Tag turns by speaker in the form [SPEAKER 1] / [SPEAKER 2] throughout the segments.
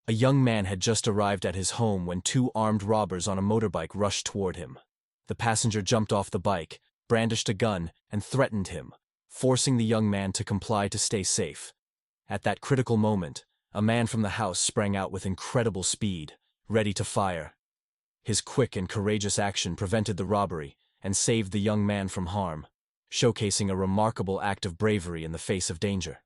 [SPEAKER 1] A young man had just arrived at his home when two armed robbers on a motorbike rushed toward him. The passenger jumped off the bike, brandished a gun, and threatened him, forcing the young man to comply to stay safe. At that critical moment, a man from the house sprang out with incredible speed, ready to fire. His quick and courageous action prevented the robbery and saved the young man from harm, showcasing a remarkable act of bravery in the face of danger.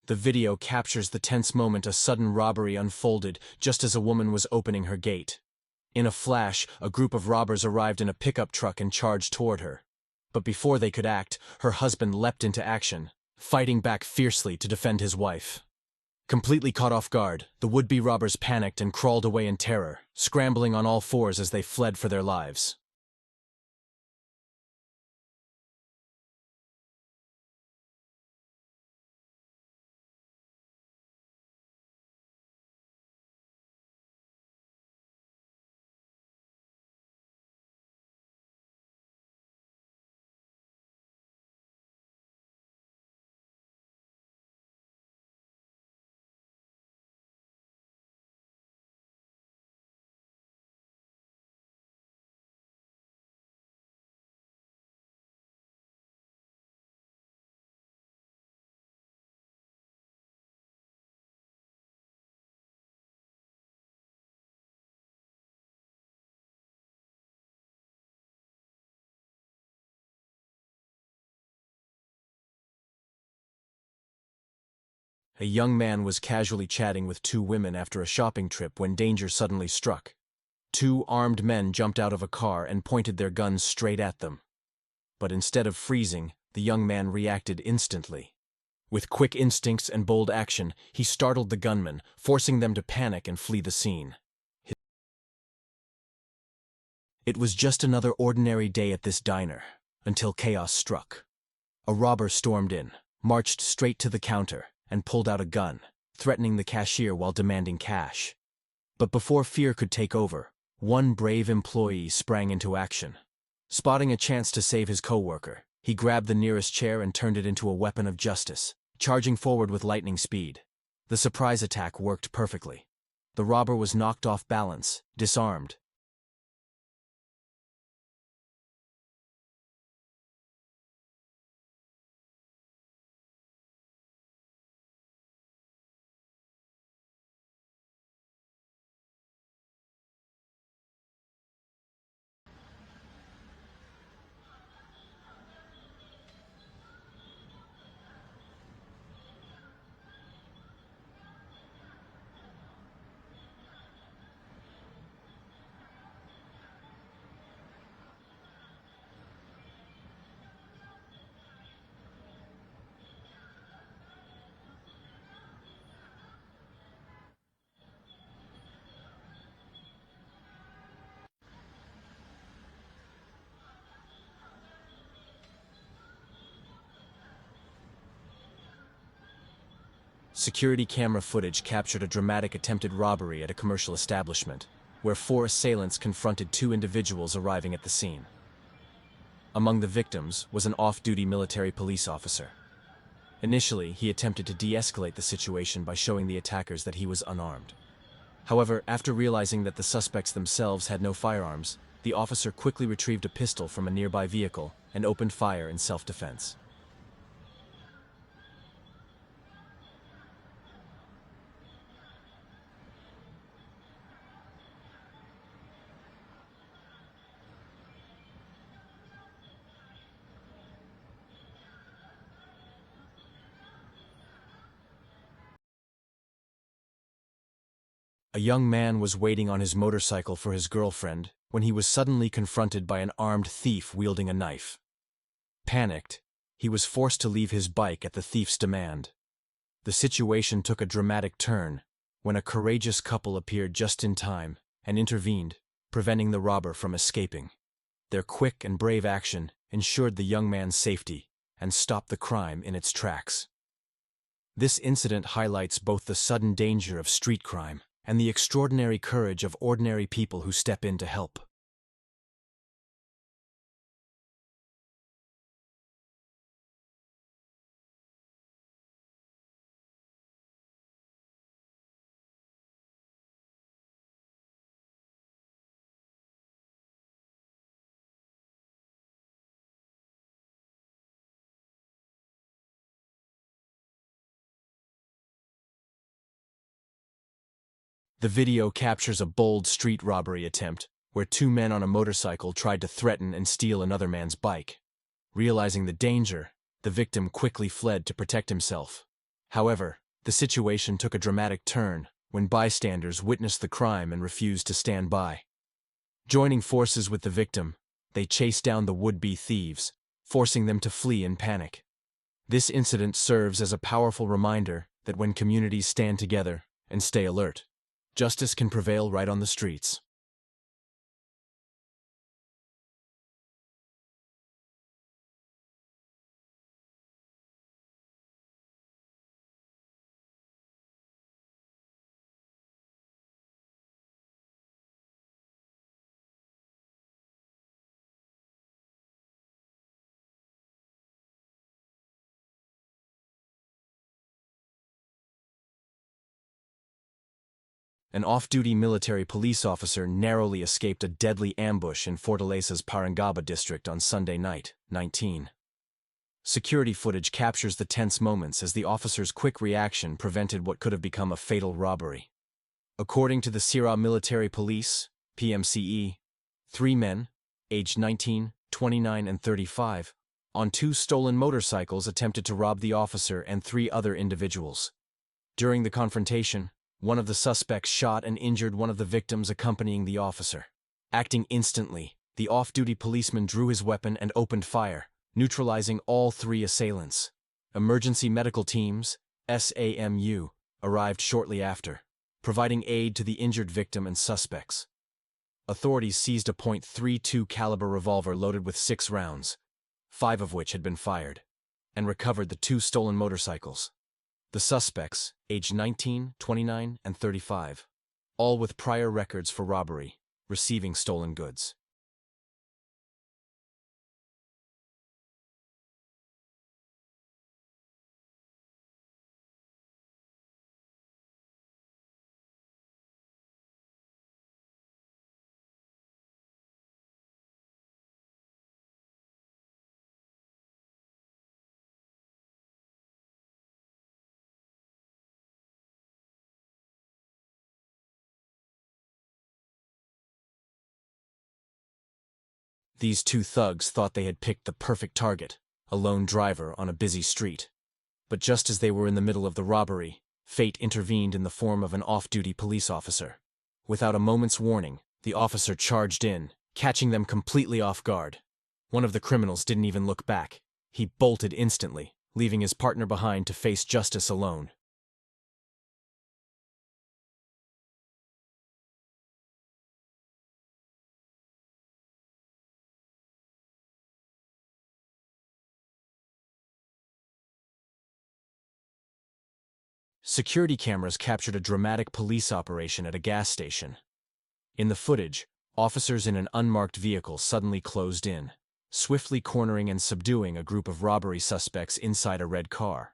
[SPEAKER 1] The video captures the tense moment a sudden robbery unfolded just as a woman was opening her gate. In a flash, a group of robbers arrived in a pickup truck and charged toward her. But before they could act, her husband leapt into action, fighting back fiercely to defend his wife. Completely caught off guard, the would-be robbers panicked and crawled away in terror, scrambling on all fours as they fled for their lives. A young man was casually chatting with two women after a shopping trip when danger suddenly struck. Two armed men jumped out of a car and pointed their guns straight at them. But instead of freezing, the young man reacted instantly. With quick instincts and bold action, he startled the gunmen, forcing them to panic and flee the scene. It was just another ordinary day at this diner, until chaos struck. A robber stormed in, marched straight to the counter, and pulled out a gun, threatening the cashier while demanding cash. But before fear could take over, one brave employee sprang into action. Spotting a chance to save his coworker, he grabbed the nearest chair and turned it into a weapon of justice, charging forward with lightning speed. The surprise attack worked perfectly. The robber was knocked off balance, disarmed. Security camera footage captured a dramatic attempted robbery at a commercial establishment, where four assailants confronted two individuals arriving at the scene. Among the victims was an off-duty military police officer. Initially, he attempted to de-escalate the situation by showing the attackers that he was unarmed. However, after realizing that the suspects themselves had no firearms, the officer quickly retrieved a pistol from a nearby vehicle and opened fire in self-defense. A young man was waiting on his motorcycle for his girlfriend when he was suddenly confronted by an armed thief wielding a knife. Panicked, he was forced to leave his bike at the thief's demand. The situation took a dramatic turn when a courageous couple appeared just in time and intervened, preventing the robber from escaping. Their quick and brave action ensured the young man's safety and stopped the crime in its tracks. This incident highlights both the sudden danger of street crime and the extraordinary courage of ordinary people who step in to help. The video captures a bold street robbery attempt where two men on a motorcycle tried to threaten and steal another man's bike. Realizing the danger, the victim quickly fled to protect himself. However, the situation took a dramatic turn when bystanders witnessed the crime and refused to stand by. Joining forces with the victim, they chased down the would-be thieves, forcing them to flee in panic. This incident serves as a powerful reminder that when communities stand together and stay alert, justice can prevail right on the streets. An off-duty military police officer narrowly escaped a deadly ambush in Fortaleza's Parangaba district on Sunday night, 19. Security footage captures the tense moments as the officer's quick reaction prevented what could have become a fatal robbery. According to the Sierra Military Police, PMCE, 3 men, aged 19, 29, and 35, on 2 stolen motorcycles attempted to rob the officer and 3 other individuals. During the confrontation, one of the suspects shot and injured one of the victims accompanying the officer. Acting instantly, the off-duty policeman drew his weapon and opened fire, neutralizing all 3 assailants. Emergency medical teams, SAMU, arrived shortly after, providing aid to the injured victim and suspects. Authorities seized a .32 caliber revolver loaded with 6 rounds, 5 of which had been fired, and recovered the 2 stolen motorcycles. The suspects, aged 19, 29, and 35, all with prior records for robbery, receiving stolen goods. These 2 thugs thought they had picked the perfect target, a lone driver on a busy street. But just as they were in the middle of the robbery, fate intervened in the form of an off-duty police officer. Without a moment's warning, the officer charged in, catching them completely off guard. One of the criminals didn't even look back. He bolted instantly, leaving his partner behind to face justice alone. Security cameras captured a dramatic police operation at a gas station. In the footage, officers in an unmarked vehicle suddenly closed in, swiftly cornering and subduing a group of robbery suspects inside a red car.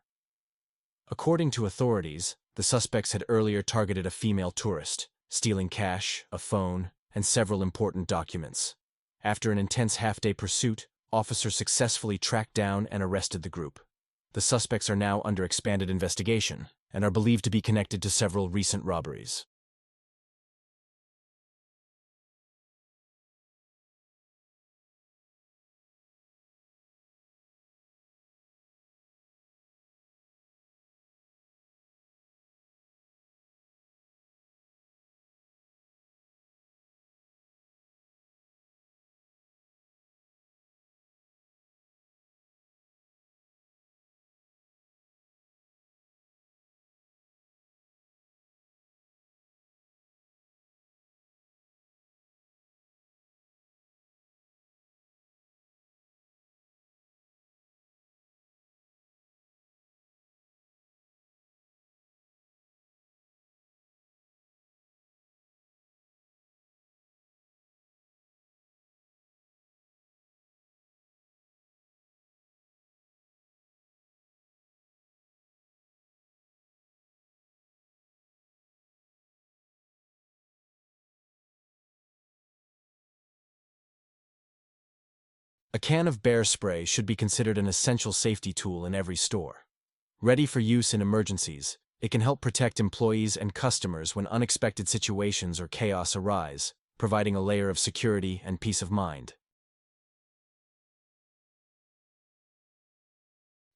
[SPEAKER 1] According to authorities, the suspects had earlier targeted a female tourist, stealing cash, a phone, and several important documents. After an intense half-day pursuit, officers successfully tracked down and arrested the group. The suspects are now under expanded investigation and are believed to be connected to several recent robberies. A can of bear spray should be considered an essential safety tool in every store. Ready for use in emergencies, it can help protect employees and customers when unexpected situations or chaos arise, providing a layer of security and peace of mind.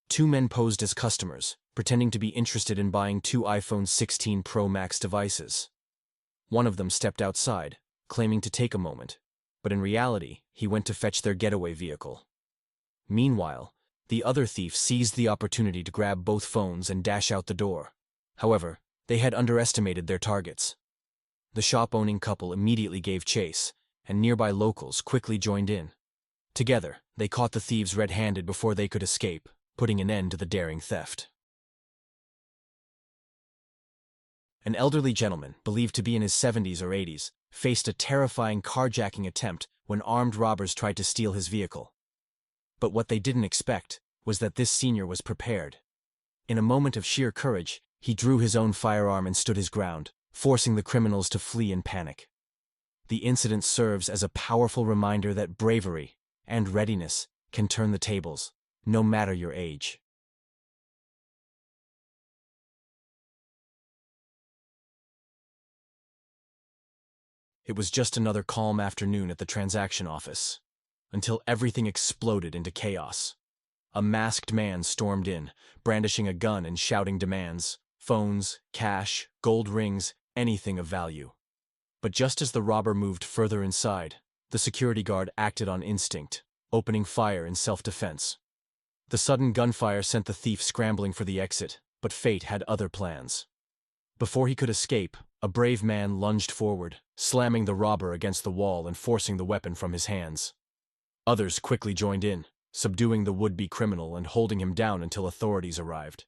[SPEAKER 1] Two men posed as customers, pretending to be interested in buying two iPhone 16 Pro Max devices. One of them stepped outside, claiming to take a moment, but in reality, he went to fetch their getaway vehicle. Meanwhile, the other thief seized the opportunity to grab both phones and dash out the door. However, they had underestimated their targets. The shop-owning couple immediately gave chase, and nearby locals quickly joined in. Together, they caught the thieves red-handed before they could escape, putting an end to the daring theft. An elderly gentleman, believed to be in his 70s or 80s, faced a terrifying carjacking attempt when armed robbers tried to steal his vehicle. But what they didn't expect was that this senior was prepared. In a moment of sheer courage, he drew his own firearm and stood his ground, forcing the criminals to flee in panic. The incident serves as a powerful reminder that bravery and readiness can turn the tables, no matter your age. It was just another calm afternoon at the transaction office, until everything exploded into chaos. A masked man stormed in, brandishing a gun and shouting demands: phones, cash, gold rings, anything of value. But just as the robber moved further inside, the security guard acted on instinct, opening fire in self-defense. The sudden gunfire sent the thief scrambling for the exit, but fate had other plans. Before he could escape, a brave man lunged forward, slamming the robber against the wall and forcing the weapon from his hands. Others quickly joined in, subduing the would-be criminal and holding him down until authorities arrived.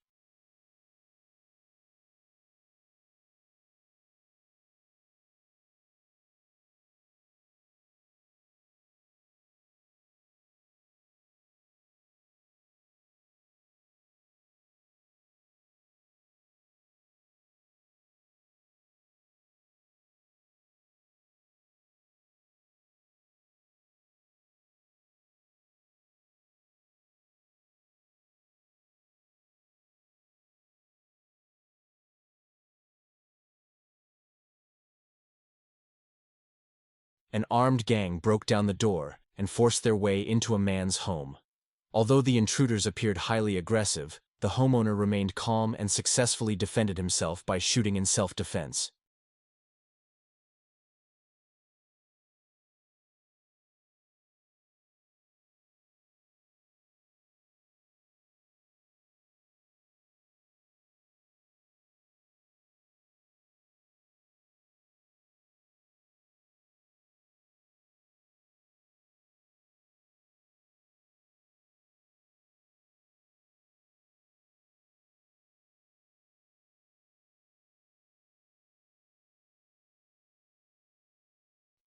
[SPEAKER 1] An armed gang broke down the door and forced their way into a man's home. Although the intruders appeared highly aggressive, the homeowner remained calm and successfully defended himself by shooting in self-defense.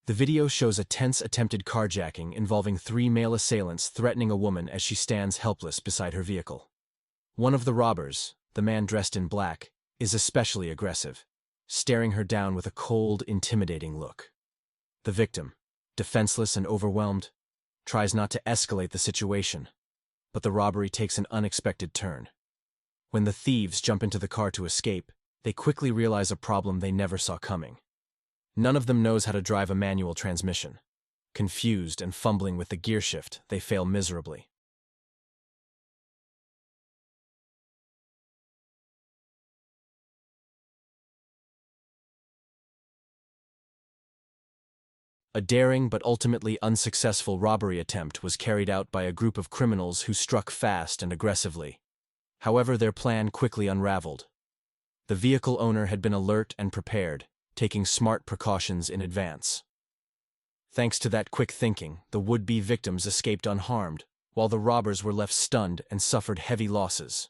[SPEAKER 1] The video shows a tense attempted carjacking involving three male assailants threatening a woman as she stands helpless beside her vehicle. One of the robbers, the man dressed in black, is especially aggressive, staring her down with a cold, intimidating look. The victim, defenseless and overwhelmed, tries not to escalate the situation, but the robbery takes an unexpected turn. When the thieves jump into the car to escape, they quickly realize a problem they never saw coming. None of them knows how to drive a manual transmission. Confused and fumbling with the gear shift, they fail miserably. A daring but ultimately unsuccessful robbery attempt was carried out by a group of criminals who struck fast and aggressively. However, their plan quickly unraveled. The vehicle owner had been alert and prepared, taking smart precautions in advance. Thanks to that quick thinking, the would-be victims escaped unharmed, while the robbers were left stunned and suffered heavy losses.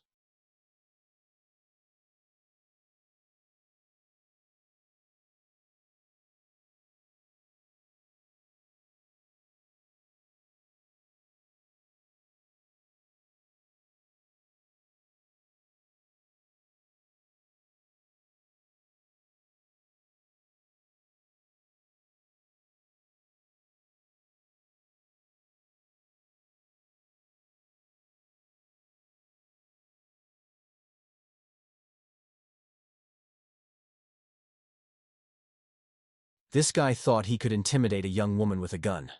[SPEAKER 1] This guy thought he could intimidate a young woman with a gun,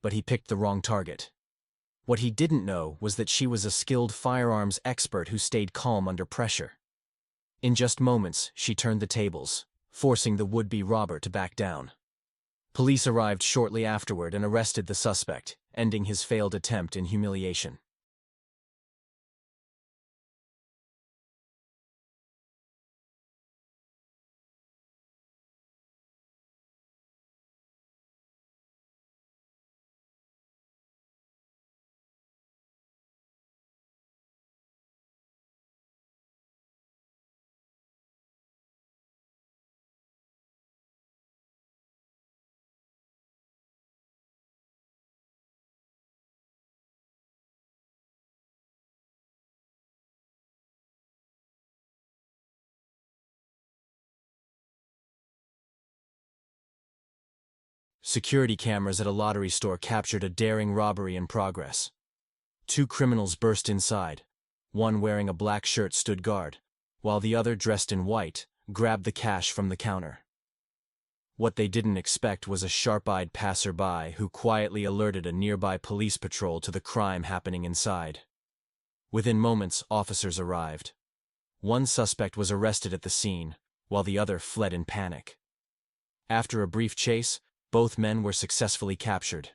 [SPEAKER 1] but he picked the wrong target. What he didn't know was that she was a skilled firearms expert who stayed calm under pressure. In just moments, she turned the tables, forcing the would-be robber to back down. Police arrived shortly afterward and arrested the suspect, ending his failed attempt in humiliation. Security cameras at a lottery store captured a daring robbery in progress. Two criminals burst inside. One wearing a black shirt stood guard, while the other, dressed in white, grabbed the cash from the counter. What they didn't expect was a sharp-eyed passerby who quietly alerted a nearby police patrol to the crime happening inside. Within moments, officers arrived. One suspect was arrested at the scene, while the other fled in panic. After a brief chase, both men were successfully captured.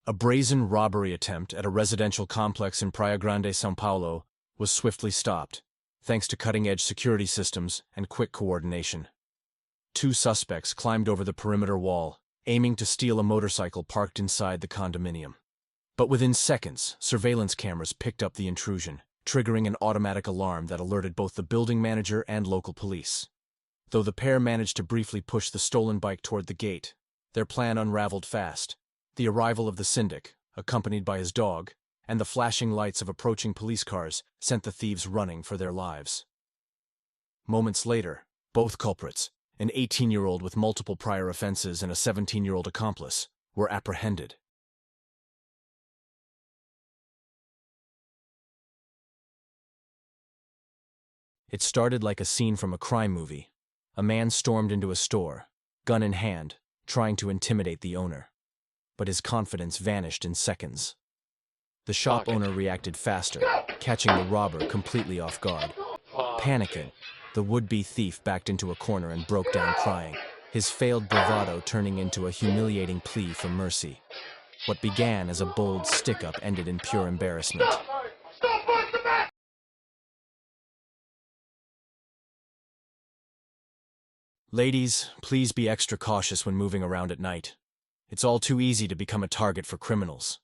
[SPEAKER 1] A brazen robbery attempt at a residential complex in Praia Grande, São Paulo, was swiftly stopped, thanks to cutting-edge security systems and quick coordination. Two suspects climbed over the perimeter wall, aiming to steal a motorcycle parked inside the condominium. But within seconds, surveillance cameras picked up the intrusion, triggering an automatic alarm that alerted both the building manager and local police. Though the pair managed to briefly push the stolen bike toward the gate, their plan unraveled fast. The arrival of the syndic, accompanied by his dog, and the flashing lights of approaching police cars sent the thieves running for their lives. Moments later, both culprits, an 18-year-old with multiple prior offenses and a 17-year-old accomplice, were apprehended. It started like a scene from a crime movie. A man stormed into a store, gun in hand, trying to intimidate the owner. But his confidence vanished in seconds. The shop owner reacted faster, catching the robber completely off guard. Panicking, the would-be thief backed into a corner and broke down crying, his failed bravado turning into a humiliating plea for mercy. What began as a bold stick-up ended in pure embarrassment. Ladies, please be extra cautious when moving around at night. It's all too easy to become a target for criminals.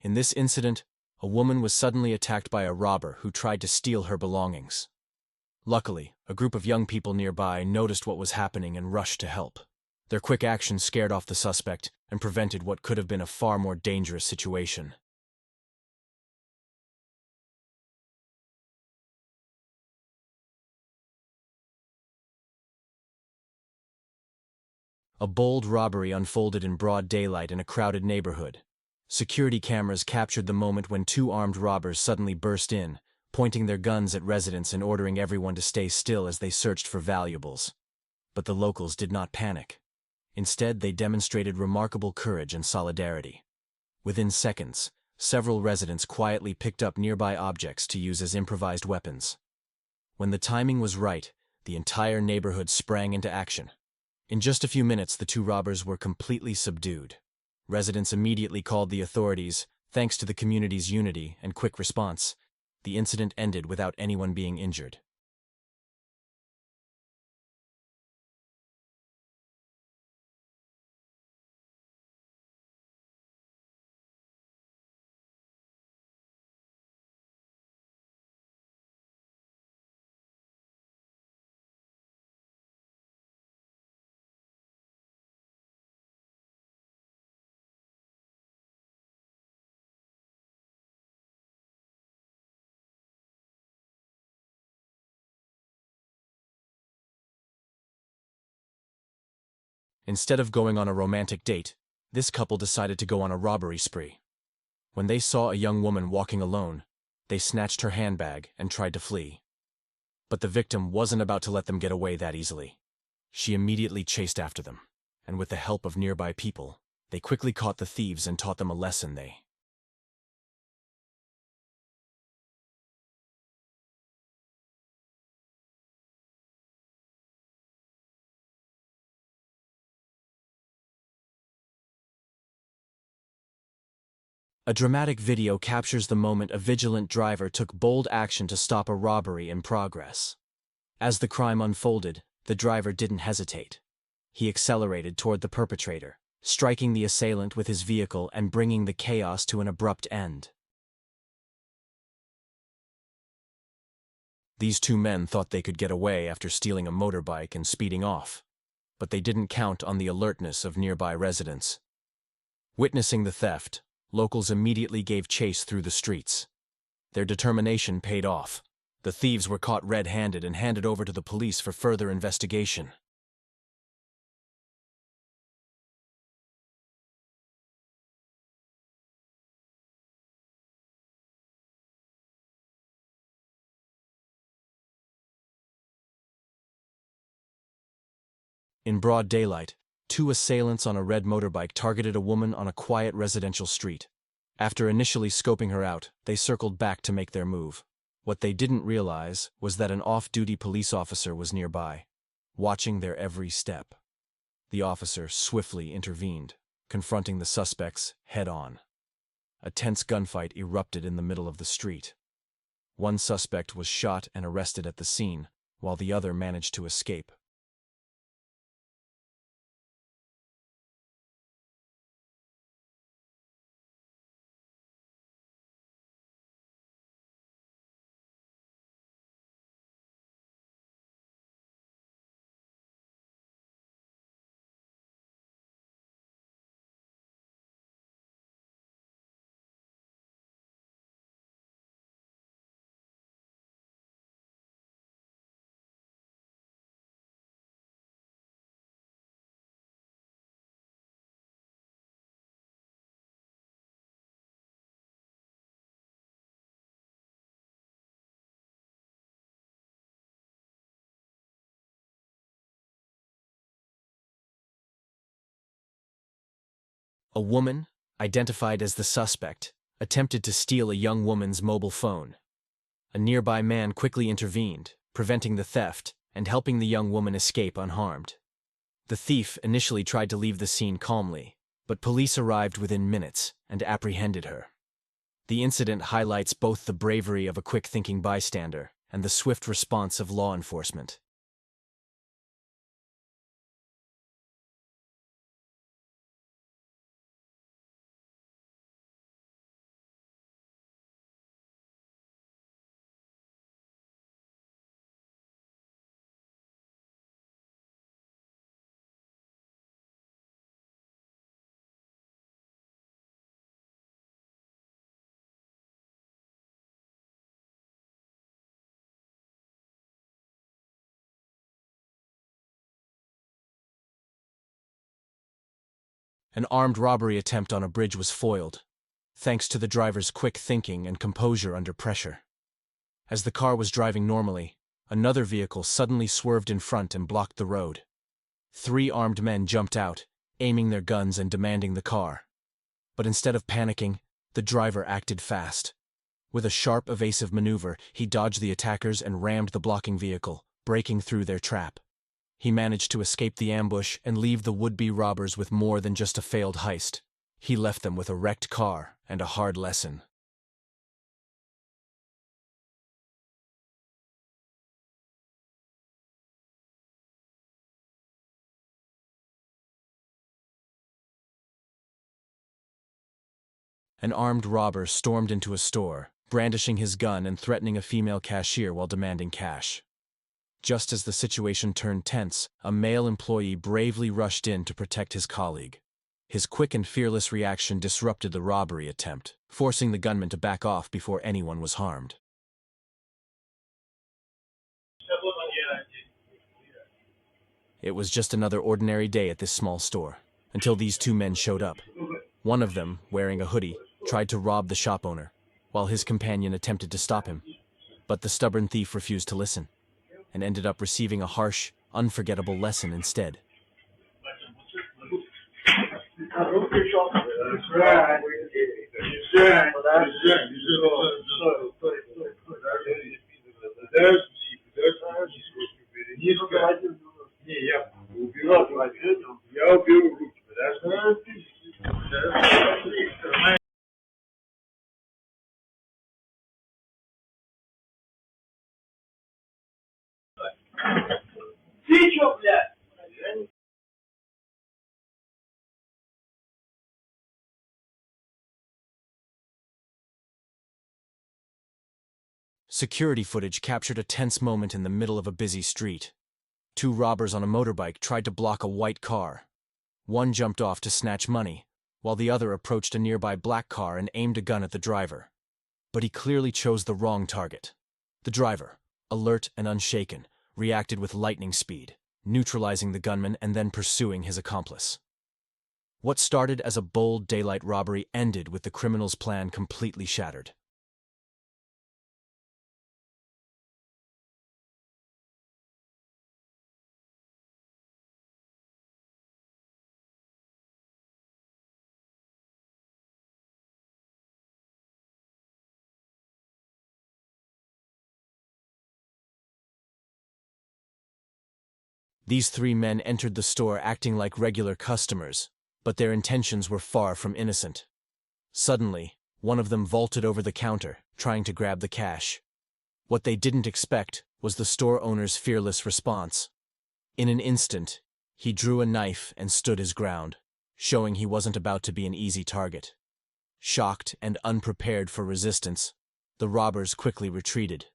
[SPEAKER 1] In this incident, a woman was suddenly attacked by a robber who tried to steal her belongings. Luckily, a group of young people nearby noticed what was happening and rushed to help. Their quick action scared off the suspect and prevented what could have been a far more dangerous situation. A bold robbery unfolded in broad daylight in a crowded neighborhood. Security cameras captured the moment when two armed robbers suddenly burst in, pointing their guns at residents and ordering everyone to stay still as they searched for valuables. But the locals did not panic. Instead, they demonstrated remarkable courage and solidarity. Within seconds, several residents quietly picked up nearby objects to use as improvised weapons. When the timing was right, the entire neighborhood sprang into action. In just a few minutes, the two robbers were completely subdued. Residents immediately called the authorities. Thanks to the community's unity and quick response, the incident ended without anyone being injured. Instead of going on a romantic date, this couple decided to go on a robbery spree. When they saw a young woman walking alone, they snatched her handbag and tried to flee. But the victim wasn't about to let them get away that easily. She immediately chased after them, and with the help of nearby people, they quickly caught the thieves and taught them a lesson. A dramatic video captures the moment a vigilant driver took bold action to stop a robbery in progress. As the crime unfolded, the driver didn't hesitate. He accelerated toward the perpetrator, striking the assailant with his vehicle and bringing the chaos to an abrupt end. These two men thought they could get away after stealing a motorbike and speeding off, but they didn't count on the alertness of nearby residents. Witnessing the theft, locals immediately gave chase through the streets. Their determination paid off. The thieves were caught red-handed and handed over to the police for further investigation. In broad daylight, two assailants on a red motorbike targeted a woman on a quiet residential street. After initially scoping her out, they circled back to make their move. What they didn't realize was that an off-duty police officer was nearby, watching their every step. The officer swiftly intervened, confronting the suspects head-on. A tense gunfight erupted in the middle of the street. One suspect was shot and arrested at the scene, while the other managed to escape. A woman, identified as the suspect, attempted to steal a young woman's mobile phone. A nearby man quickly intervened, preventing the theft and helping the young woman escape unharmed. The thief initially tried to leave the scene calmly, but police arrived within minutes and apprehended her. The incident highlights both the bravery of a quick-thinking bystander and the swift response of law enforcement. An armed robbery attempt on a bridge was foiled, thanks to the driver's quick thinking and composure under pressure. As the car was driving normally, another vehicle suddenly swerved in front and blocked the road. 3 armed men jumped out, aiming their guns and demanding the car. But instead of panicking, the driver acted fast. With a sharp, evasive maneuver, he dodged the attackers and rammed the blocking vehicle, breaking through their trap. He managed to escape the ambush and leave the would-be robbers with more than just a failed heist. He left them with a wrecked car and a hard lesson. An armed robber stormed into a store, brandishing his gun and threatening a female cashier while demanding cash. Just as the situation turned tense, a male employee bravely rushed in to protect his colleague. His quick and fearless reaction disrupted the robbery attempt, forcing the gunman to back off before anyone was harmed. It was just another ordinary day at this small store, until these two men showed up. One of them, wearing a hoodie, tried to rob the shop owner, while his companion attempted to stop him. But the stubborn thief refused to listen, and ended up receiving a harsh, unforgettable lesson instead. Security footage captured a tense moment in the middle of a busy street. Two robbers on a motorbike tried to block a white car. One jumped off to snatch money, while the other approached a nearby black car and aimed a gun at the driver. But he clearly chose the wrong target. The driver, alert and unshaken, reacted with lightning speed, neutralizing the gunman and then pursuing his accomplice. What started as a bold daylight robbery ended with the criminal's plan completely shattered. These three men entered the store acting like regular customers, but their intentions were far from innocent. Suddenly, one of them vaulted over the counter, trying to grab the cash. What they didn't expect was the store owner's fearless response. In an instant, he drew a knife and stood his ground, showing he wasn't about to be an easy target. Shocked and unprepared for resistance, the robbers quickly retreated.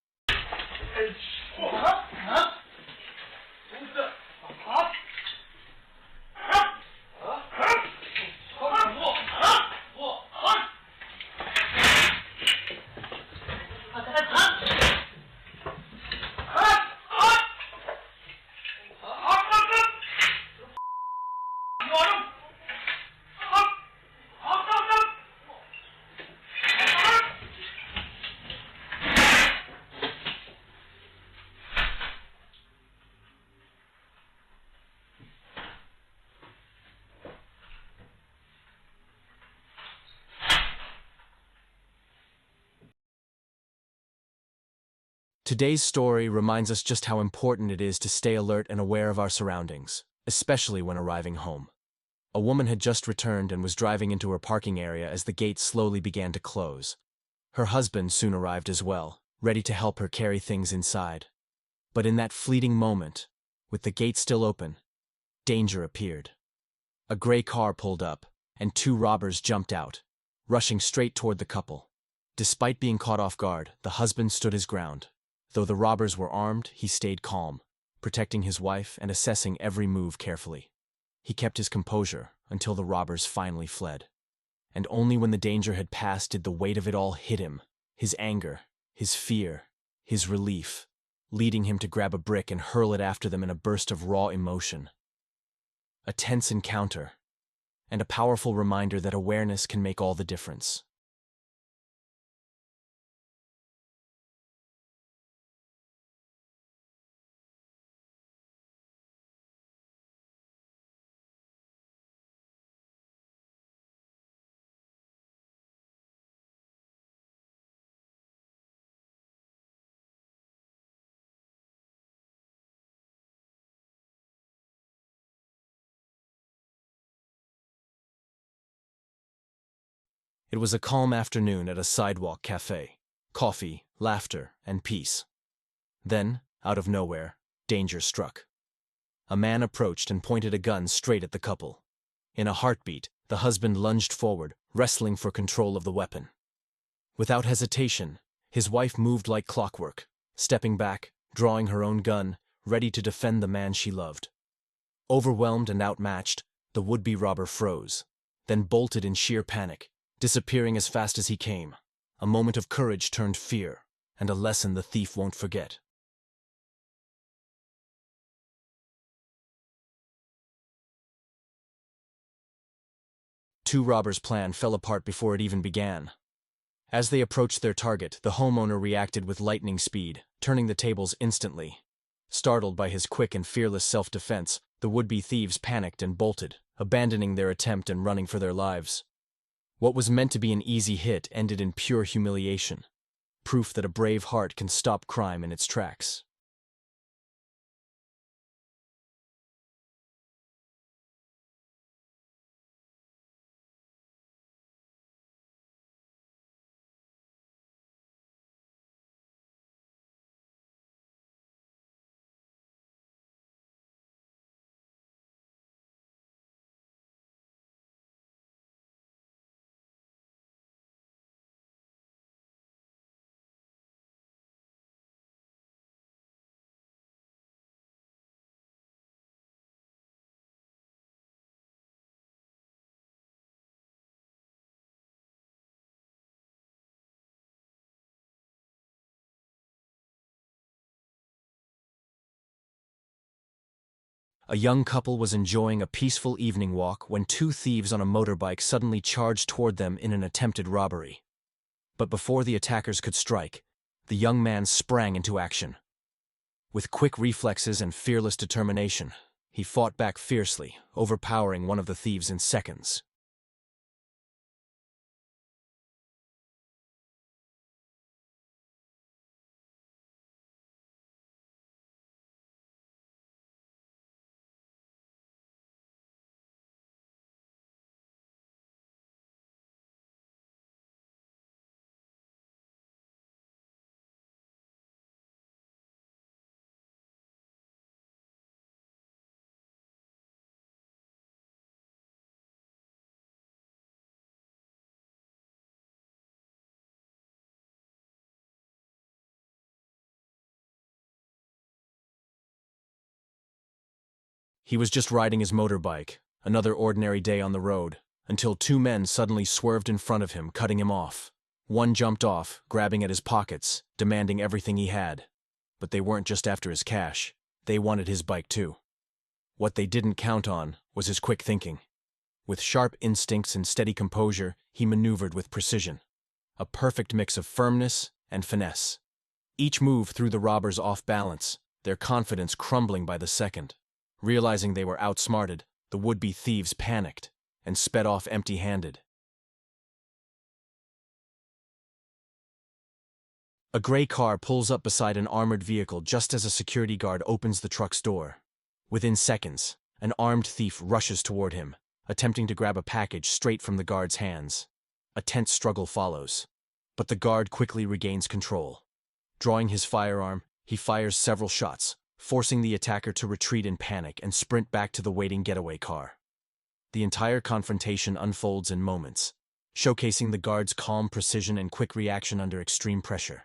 [SPEAKER 1] Today's story reminds us just how important it is to stay alert and aware of our surroundings, especially when arriving home. A woman had just returned and was driving into her parking area as the gates slowly began to close. Her husband soon arrived as well, ready to help her carry things inside. But in that fleeting moment, with the gate still open, danger appeared. A gray car pulled up, and two robbers jumped out, rushing straight toward the couple. Despite being caught off guard, the husband stood his ground. Though the robbers were armed, he stayed calm, protecting his wife and assessing every move carefully. He kept his composure until the robbers finally fled. And only when the danger had passed did the weight of it all hit him, his anger, his fear, his relief, leading him to grab a brick and hurl it after them in a burst of raw emotion. A tense encounter, and a powerful reminder that awareness can make all the difference. It was a calm afternoon at a sidewalk cafe. Coffee, laughter, and peace. Then, out of nowhere, danger struck. A man approached and pointed a gun straight at the couple. In a heartbeat, the husband lunged forward, wrestling for control of the weapon. Without hesitation, his wife moved like clockwork, stepping back, drawing her own gun, ready to defend the man she loved. Overwhelmed and outmatched, the would-be robber froze, then bolted in sheer panic, disappearing as fast as he came. A moment of courage turned fear, and a lesson the thief won't forget. Two robbers' plan fell apart before it even began. As they approached their target, the homeowner reacted with lightning speed, turning the tables instantly. Startled by his quick and fearless self-defense, the would-be thieves panicked and bolted, abandoning their attempt and running for their lives. What was meant to be an easy hit ended in pure humiliation, proof that a brave heart can stop crime in its tracks. A young couple was enjoying a peaceful evening walk when two thieves on a motorbike suddenly charged toward them in an attempted robbery. But before the attackers could strike, the young man sprang into action. With quick reflexes and fearless determination, he fought back fiercely, overpowering one of the thieves in seconds. He was just riding his motorbike, another ordinary day on the road, until two men suddenly swerved in front of him, cutting him off. One jumped off, grabbing at his pockets, demanding everything he had. But they weren't just after his cash. They wanted his bike too. What they didn't count on was his quick thinking. With sharp instincts and steady composure, he maneuvered with precision. A perfect mix of firmness and finesse. Each move threw the robbers off balance, their confidence crumbling by the second. Realizing they were outsmarted, the would-be thieves panicked and sped off empty-handed. A gray car pulls up beside an armored vehicle just as a security guard opens the truck's door. Within seconds, an armed thief rushes toward him, attempting to grab a package straight from the guard's hands. A tense struggle follows, but the guard quickly regains control. Drawing his firearm, he fires several shots, forcing the attacker to retreat in panic and sprint back to the waiting getaway car. The entire confrontation unfolds in moments, showcasing the guard's calm precision and quick reaction under extreme pressure.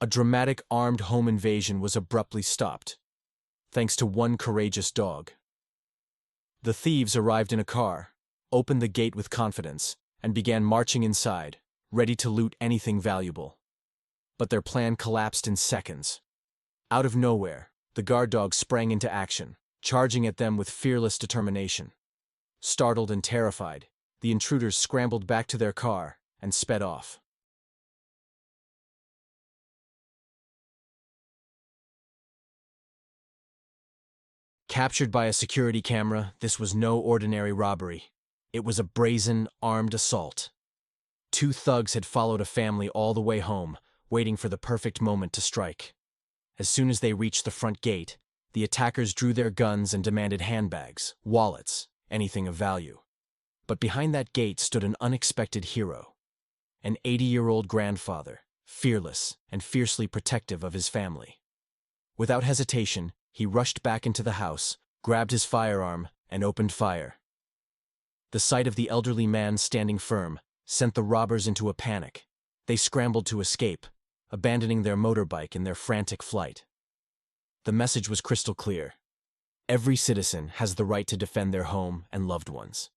[SPEAKER 1] A dramatic armed home invasion was abruptly stopped, thanks to one courageous dog. The thieves arrived in a car, opened the gate with confidence, and began marching inside, ready to loot anything valuable. But their plan collapsed in seconds. Out of nowhere, the guard dog sprang into action, charging at them with fearless determination. Startled and terrified, the intruders scrambled back to their car and sped off. Captured by a security camera, this was no ordinary robbery. It was a brazen, armed assault. Two thugs had followed a family all the way home, waiting for the perfect moment to strike. As soon as they reached the front gate, the attackers drew their guns and demanded handbags, wallets, anything of value. But behind that gate stood an unexpected hero. An 80-year-old grandfather, fearless and fiercely protective of his family. Without hesitation, he rushed back into the house, grabbed his firearm, and opened fire. The sight of the elderly man standing firm sent the robbers into a panic. They scrambled to escape, abandoning their motorbike in their frantic flight. The message was crystal clear. Every citizen has the right to defend their home and loved ones.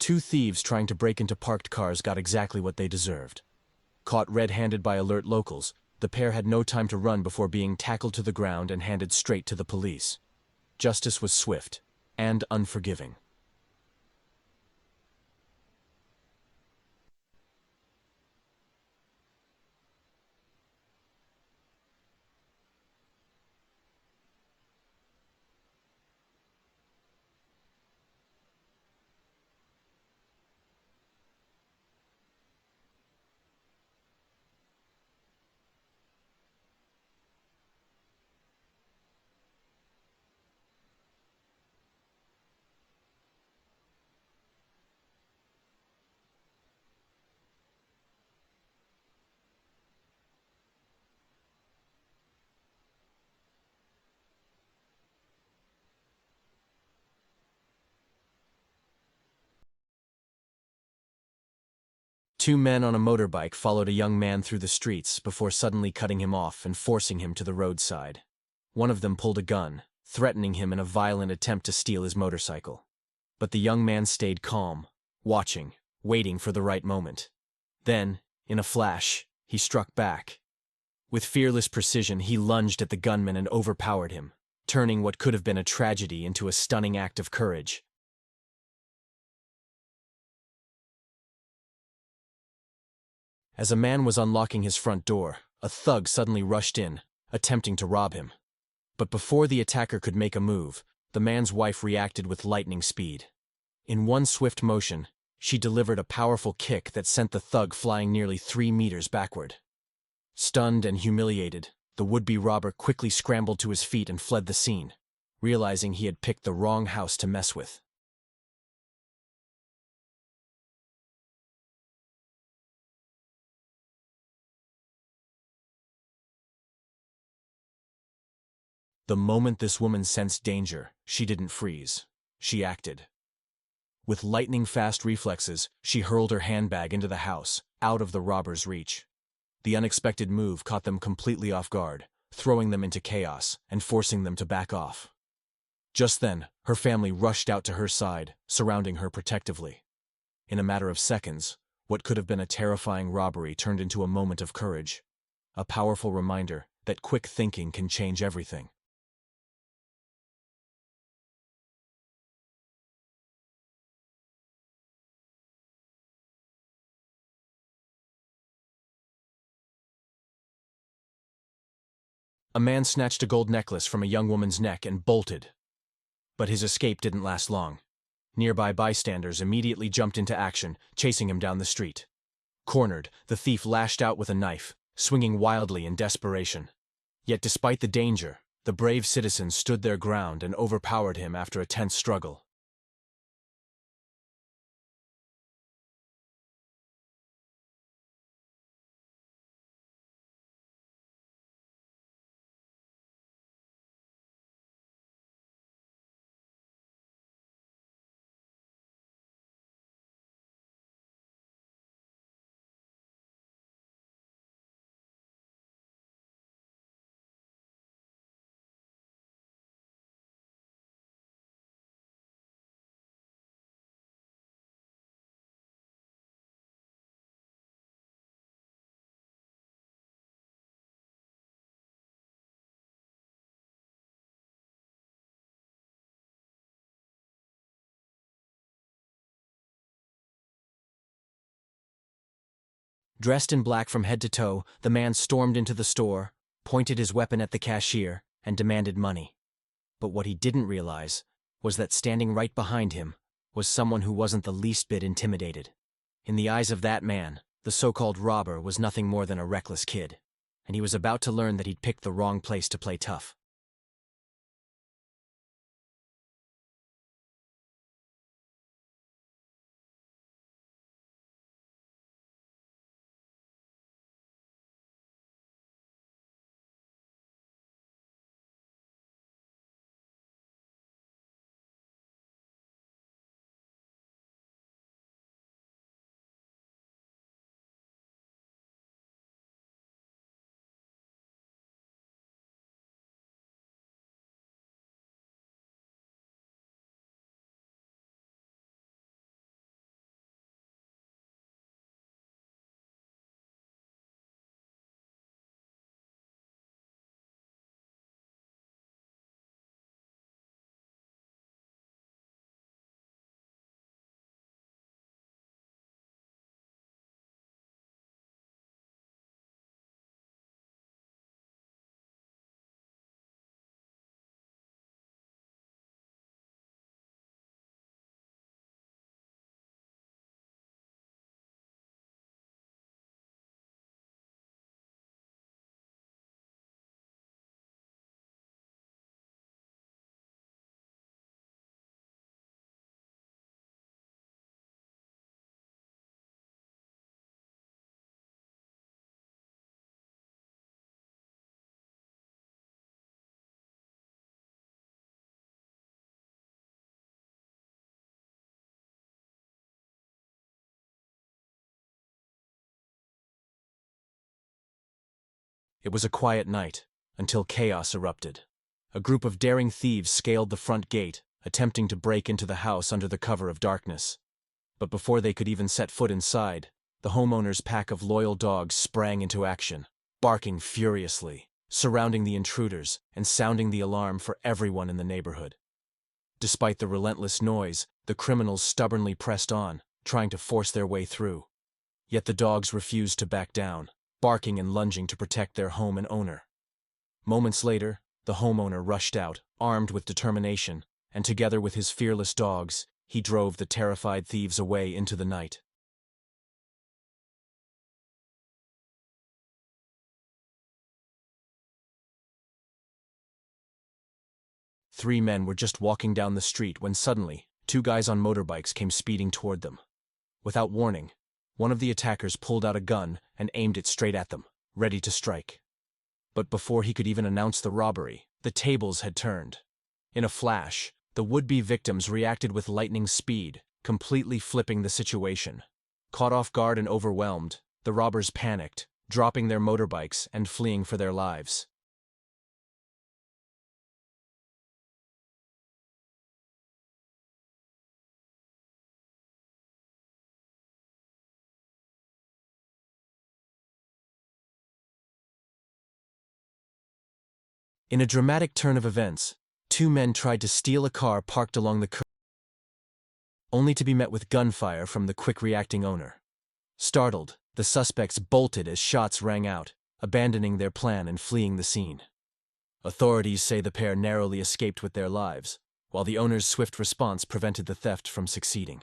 [SPEAKER 1] Two thieves trying to break into parked cars got exactly what they deserved. Caught red-handed by alert locals, the pair had no time to run before being tackled to the ground and handed straight to the police. Justice was swift and unforgiving. Two men on a motorbike followed a young man through the streets before suddenly cutting him off and forcing him to the roadside. One of them pulled a gun, threatening him in a violent attempt to steal his motorcycle. But the young man stayed calm, watching, waiting for the right moment. Then, in a flash, he struck back. With fearless precision, he lunged at the gunman and overpowered him, turning what could have been a tragedy into a stunning act of courage. As a man was unlocking his front door, a thug suddenly rushed in, attempting to rob him. But before the attacker could make a move, the man's wife reacted with lightning speed. In one swift motion, she delivered a powerful kick that sent the thug flying nearly 3 meters backward. Stunned and humiliated, the would-be robber quickly scrambled to his feet and fled the scene, realizing he had picked the wrong house to mess with. The moment this woman sensed danger, she didn't freeze. She acted. With lightning-fast reflexes, she hurled her handbag into the house, out of the robber's reach. The unexpected move caught them completely off guard, throwing them into chaos and forcing them to back off. Just then, her family rushed out to her side, surrounding her protectively. In a matter of seconds, what could have been a terrifying robbery turned into a moment of courage. A powerful reminder that quick thinking can change everything. A man snatched a gold necklace from a young woman's neck and bolted. But his escape didn't last long. Nearby bystanders immediately jumped into action, chasing him down the street. Cornered, the thief lashed out with a knife, swinging wildly in desperation. Yet despite the danger, the brave citizens stood their ground and overpowered him after a tense struggle. Dressed in black from head to toe, the man stormed into the store, pointed his weapon at the cashier, and demanded money. But what he didn't realize was that standing right behind him was someone who wasn't the least bit intimidated. In the eyes of that man, the so-called robber was nothing more than a reckless kid, and he was about to learn that he'd picked the wrong place to play tough. It was a quiet night, until chaos erupted. A group of daring thieves scaled the front gate, attempting to break into the house under the cover of darkness. But before they could even set foot inside, the homeowners' pack of loyal dogs sprang into action, barking furiously, surrounding the intruders and sounding the alarm for everyone in the neighborhood. Despite the relentless noise, the criminals stubbornly pressed on, trying to force their way through. Yet the dogs refused to back down, barking and lunging to protect their home and owner. Moments later, the homeowner rushed out, armed with determination, and together with his fearless dogs, he drove the terrified thieves away into the night. Three men were just walking down the street when suddenly, two guys on motorbikes came speeding toward them. Without warning, one of the attackers pulled out a gun and aimed it straight at them, ready to strike. But before he could even announce the robbery, the tables had turned. In a flash, the would-be victims reacted with lightning speed, completely flipping the situation. Caught off guard and overwhelmed, the robbers panicked, dropping their motorbikes and fleeing for their lives. In a dramatic turn of events, two men tried to steal a car parked along the curb, only to be met with gunfire from the quick-reacting owner. Startled, the suspects bolted as shots rang out, abandoning their plan and fleeing the scene. Authorities say the pair narrowly escaped with their lives, while the owner's swift response prevented the theft from succeeding.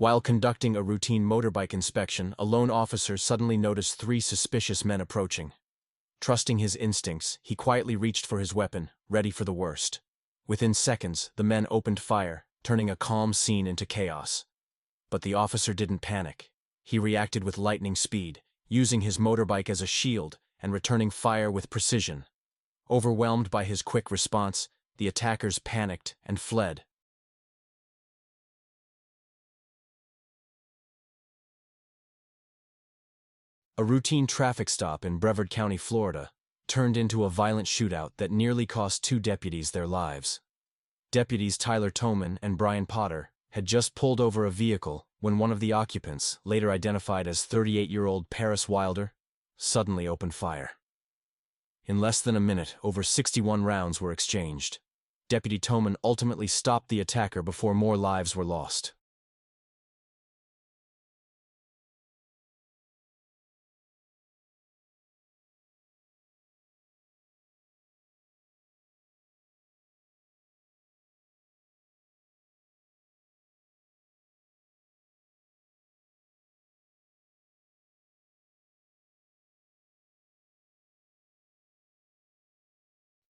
[SPEAKER 1] While conducting a routine motorbike inspection, a lone officer suddenly noticed three suspicious men approaching. Trusting his instincts, he quietly reached for his weapon, ready for the worst. Within seconds, the men opened fire, turning a calm scene into chaos. But the officer didn't panic. He reacted with lightning speed, using his motorbike as a shield and returning fire with precision. Overwhelmed by his quick response, the attackers panicked and fled. A routine traffic stop in Brevard County, Florida, turned into a violent shootout that nearly cost 2 deputies their lives. Deputies Tyler Toman and Brian Potter had just pulled over a vehicle when one of the occupants, later identified as 38-year-old Paris Wilder, suddenly opened fire. In less than a minute, over 61 rounds were exchanged. Deputy Toman ultimately stopped the attacker before more lives were lost.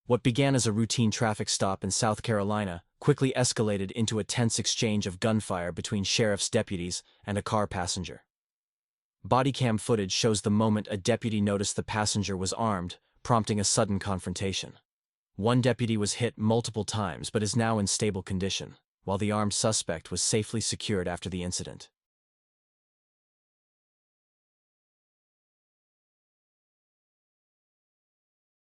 [SPEAKER 1] What began as a routine traffic stop in South Carolina quickly escalated into a tense exchange of gunfire between sheriff's deputies and a car passenger. Bodycam footage shows the moment a deputy noticed the passenger was armed, prompting a sudden confrontation. One deputy was hit multiple times but is now in stable condition, while the armed suspect was safely secured after the incident.